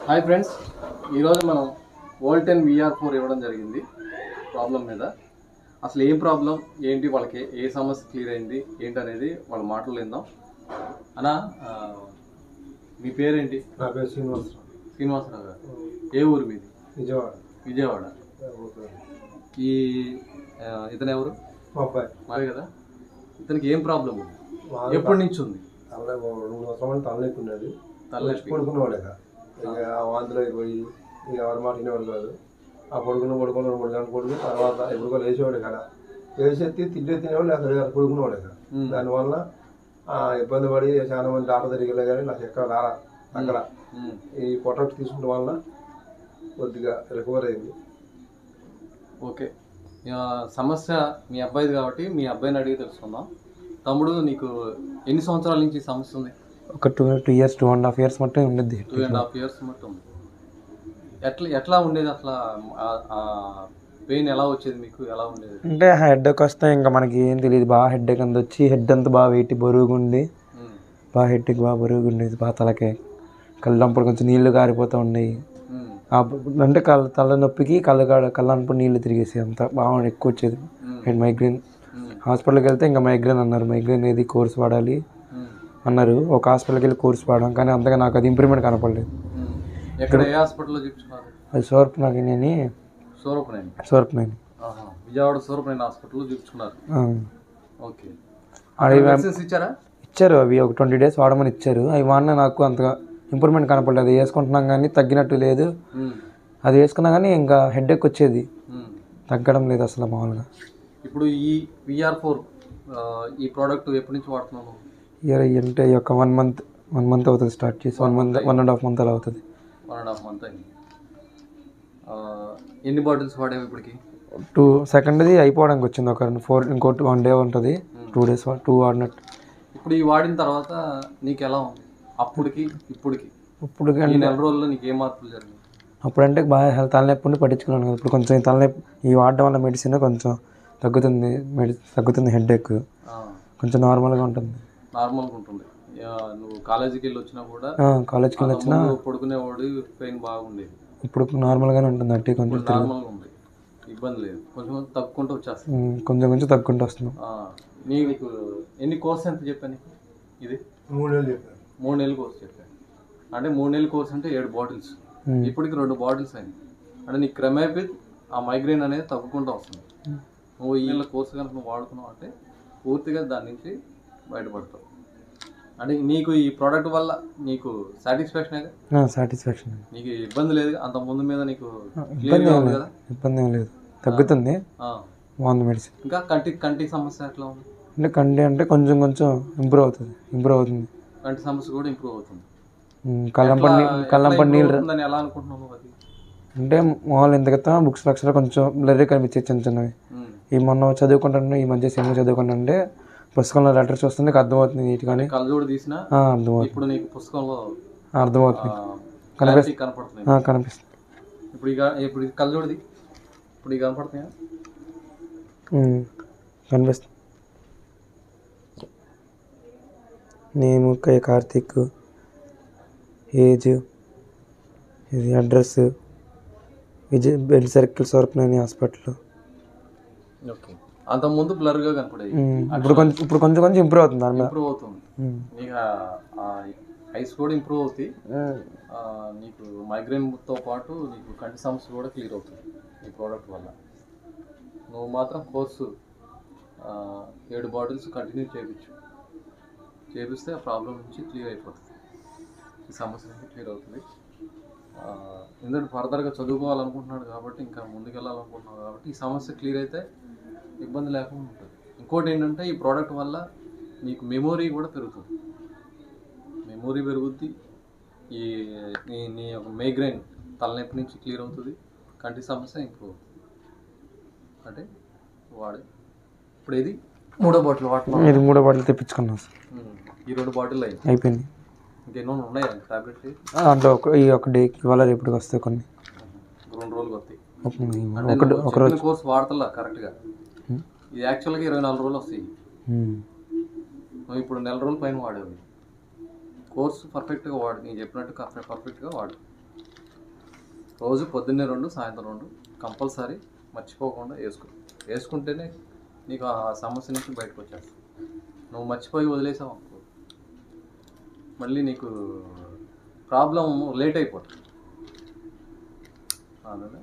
Hi friends, ఈరోజు మనం వోల్టెన్ VR4 ఇవ్వడం జరిగింది ప్రాబ్లం మీద. అసలు ఏం ప్రాబ్లం ఏంటి, వాళ్ళకి ఏ సమస్య క్లియర్ అయింది ఏంటి అనేది వాళ్ళ మాటలు విందాం. అన్నా, మీ పేరేంటి? నా పేరు శ్రీనివాసరావు. శ్రీనివాసరావు గారు, ఏ ఊరు మీది? విజయవాడ. ఈ ఇతను ఎవరు? మా అబ్బాయి. మాదే కదా. ఇతనికి ఏం ప్రాబ్లం ఉంది, ఎప్పటి నుంచి ఉంది? 2 సంవత్సరాలు తలనొప్పి ఉన్నది. తలనొప్పి పడుకునేవాడు ఇక వాంతులు అయిపోయి ఇక ఎవరి మాట వినేవాడు కాదు. ఆ పడుకుని 3 గంటలు పడుకుని తర్వాత ఎప్పుడు లేచేవాడు కదా, లేచేసి తినేవాడు లేదా పడుకునేవాడు ఇక. దానివల్ల ఇబ్బంది పడి చాలా మంది డాక్టర్ దగ్గరికి వెళ్ళా కానీ నాకు ఎక్కడ రారా. అక్కడ ఈ ప్రొడక్ట్ తీసుకుంటే వలన కొద్దిగా రికవర్ అయింది. ఓకే, సమస్య మీ అబ్బాయిది కాబట్టి మీ అబ్బాయిని అడిగి తెలుసుకుందాం. తమ్ముడు, నీకు ఎన్ని సంవత్సరాల నుంచి సమస్య ఉంది? ఒక 2 ఇయర్స్ 2.5 ఇయర్స్ మట్టే ఉండేది. 2.5 ఇయర్స్ మట్టు ఉంది. ఎట్లా ఉండేది అసలు? పెయిన్ ఎలా వచ్చేది మీకు? ఎలా ఉండేది అంటే హెడ్ఏక్ వస్తే ఇంకా మనకి ఏం తెలియదు. బాగా హెడ్ఏక్ అంత వచ్చి హెడ్ అంతా బాగా వెయిట్ బరువుగా ఉండి బాగా హెడ్కి బాగా బరువుగా ఉండేది. బాగా తలకే కళ్ళంపుడు కొంచెం నీళ్లు కారిపోతూ ఉండేవి. అంటే తలనొప్పికి కళ్ళంపుడు నీళ్లు తిరిగేసి అంత బాగా ఎక్కువ వచ్చేది. Head migraine. హాస్పిటల్కి వెళ్తే ఇంకా మైగ్రేన్ అన్నారు. మైగ్రేన్ ఏది కోర్స్ వాడాలి అన్నారు. ఒక హాస్పిటల్కి వెళ్ళి కోర్స్ వాడాం కానీ అంతగా నాకు అది ఇంప్రూవ్మెంట్ కనపడలేదు. ఎక్కడ, ఏ హాస్పిటల్లో చూపించుకున్నారు? అది సూరప్నగిరి. విజయవాడ సూరప్నగిరి హాస్పిటల్లో చూపించుకున్నారు. ఓకే, ఇచ్చారు. అవి ఒక 20 days వాడమని ఇచ్చారు. అవి వాడినా నాకు అంతగా ఇంప్రూవ్మెంట్ కనపడలేదు. అది వేసుకుంటున్నాం కానీ తగ్గినట్టు లేదు. అది వేసుకున్నా కానీ ఇంకా హెడ్ఏక్ వచ్చేది, తగ్గడం లేదు అసలు మామూలుగా. ఇప్పుడు ఈ VR4 ఈ ప్రోడక్ట్ ఎప్పటి నుంచి వాడుతున్నాను? అంటే ఒక 1 month అవుతుంది స్టార్ట్ చేసి. 1.5 month అలా అవుతుంది. 1.5 month అయింది. ఎన్ని బాటిల్స్ వాడేవి ఇప్పటికి? సెకండ్ది అయిపోవడానికి వచ్చింది. ఒక 4, ఇంకోటి 1 day ఉంటుంది. 2 days 2 వాడినట్టు. ఇప్పుడు ఈ వాడిన తర్వాత నీకు ఎలా ఉంది? అప్పటికి ఇప్పుడు ఈ నెల రోజుల్లో నీకు ఏ మార్పులు జరిగింది? అప్పుడంటే బాగా తలనొప్పి ఉండి పట్టించుకున్నాను కదా. ఇప్పుడు కొంచెం తలనొప్పి ఈ వాడడం వల్ల మెడిసిన్ కొంచెం తగ్గుతుంది. హెడ్ఏక్ కొంచెం నార్మల్గా ఉంటుంది. నువ్వు కాలేజీకి వెళ్ళి వచ్చినా కూడా పడుకునేవాడు, పెయిన్ బాగుండేది. ఇప్పుడు నార్మల్గానే ఉంటుంది. అట్టి కొంచెం నార్మల్గా ఉంది, ఇబ్బంది లేదు. కొంచెం తగ్గుకుంటూ వచ్చేస్తుంది. కొంచెం తగ్గుకుంటూ వస్తున్నాం. నీకు ఎన్ని కోర్స్ ఎంత చెప్పాను? ఇది 3 నెలలు చెప్పాను. 3 నెలల కోర్స్ చెప్పాను. అంటే 3 నెలల కోర్స్ అంటే 7 బాటిల్స్. ఇప్పటికి 2 బాటిల్స్ అయింది. అంటే నీకు క్రమేపీ ఆ మైగ్రేన్ అనేది తగ్గుకుంటూ వస్తుంది. నువ్వు ఈ నెల కోర్సు కనుక నువ్వు వాడుకున్నావు అంటే పూర్తిగా దాని నుంచి బయటపడతావు. అంటే నీకు ఈ ప్రోడక్ట్ వల్ల నీకు సాటిస్ఫాక్షన్, నీకు ఇబ్బంది లేదు. అంత ముందు మీద నీకు ఇబ్బంది ఏం లేదు, తగ్గుతుంది. బాగుంది మెడిసిన్. ఇంకా కంటి సమస్య ఎట్లా ఉంది? అంటే కంటి అంటే కొంచెం ఇంప్రూవ్ అవుతుంది. కంటి సమస్య కూడా ఇంప్రూవ్ అవుతుంది. కళ్ళంపడి నీళ్ళు ఎలా అనుకుంటున్నావు? అది అంటే మామూలు ఎందుకైతే బుక్స్ లక్షలు కొంచెం బ్లర్రీ కనిపించే చిన్నవి. ఈ మొన్న చదువుకుంటాను, ఈ మధ్య సినిమా చదువుకుంటుంటే పుస్తకంలో లెటర్స్ వస్తుంది, నీకు అర్థమవుతుంది నీట్గానే. కళ్ళజోడు తీసినా అర్థమవుతుంది. ఇప్పుడు నీకు పుస్తకంలో అర్థమవుతుంది, కనిపిస్తుంది. ఇప్పుడు కళ్ళజోడిది ఇప్పుడు కనపడుతున్నాయా? కనిపిస్తుంది. నేమ్ కార్తీక్, ఏజ్, ఇది address bell circle, Surapnagiri hospital. Okay, అంత ముందు బ్లర్గా కనపడేది. ఇప్పుడు కొంచెం ఇంప్రూవ్ అవుతుంది. ఇంప్రూవ్ అవుతుంది. నీకు ఐస్ కూడా ఇంప్రూవ్ అవుతాయి. నీకు మైగ్రేన్తో పాటు నీకు కంటి సమస్య కూడా క్లియర్ అవుతుంది ఈ ప్రోడక్ట్ వల్ల. నువ్వు మాత్రం కోర్సు 7 బాటిల్స్ కంటిన్యూ చేపిస్తే ఆ ప్రాబ్లం నుంచి క్లియర్ అయిపోతుంది. ఈ సమస్య నుంచి క్లియర్ అవుతుంది. ఎందుకంటే ఫర్దర్గా చదువుకోవాలనుకుంటున్నాడు కాబట్టి, ఇంకా ముందుకెళ్ళాలనుకుంటున్నాడు కాబట్టి ఈ సమస్య క్లియర్ అయితే ఇబ్బంది లేకుండా ఉంటుంది. ఇంకోటి ఏంటంటే ఈ ప్రోడక్ట్ వల్ల నీకు మెమొరీ కూడా పెరుగుతుంది. మెమొరీ పెరుగుద్ది. నీ యొక్క మైగ్రేన్ తలనొప్పి నుంచి క్లియర్ అవుతుంది. కంటి సమస్య ఇంప్రూవ్ అవుతుంది. అంటే ఇప్పుడు ఇది 3వ బాటిల్ వాడుతున్నాం. 3వ బాటిల్ తెప్పించుకున్నాం. ఈ 2 బాటిల్ అయిపోయింది. ఇంకెన్నో ఉన్నాయా టాబ్లెట్స్? దాంట్లో ఈ ఒక డేకి ఇవాళ రేపటికి వస్తాయి. కొన్ని 2 రోజులు వస్తాయి. ఒక రోజు కోర్స్ వాడతలా కరెక్ట్గా. ఇది యాక్చువల్గా 24 రోజులు వస్తాయి. నువ్వు ఇప్పుడు 1 నెల రోజుల పైన వాడేవి. కోర్సు పర్ఫెక్ట్గా వాడు, నేను చెప్పినట్టు పర్ఫెక్ట్గా వాడు. రోజు పొద్దున్నే 2 సాయంత్రం 2 కంపల్సరీ మర్చిపోకుండా వేసుకుంటేనే నీకు ఆ సమస్య నుంచి బయటకు వచ్చేస్తావు. నువ్వు మర్చిపోయి వదిలేసావు అనుకో, మళ్ళీ నీకు ప్రాబ్లం లేట్ అయిపోతుంది. అందులో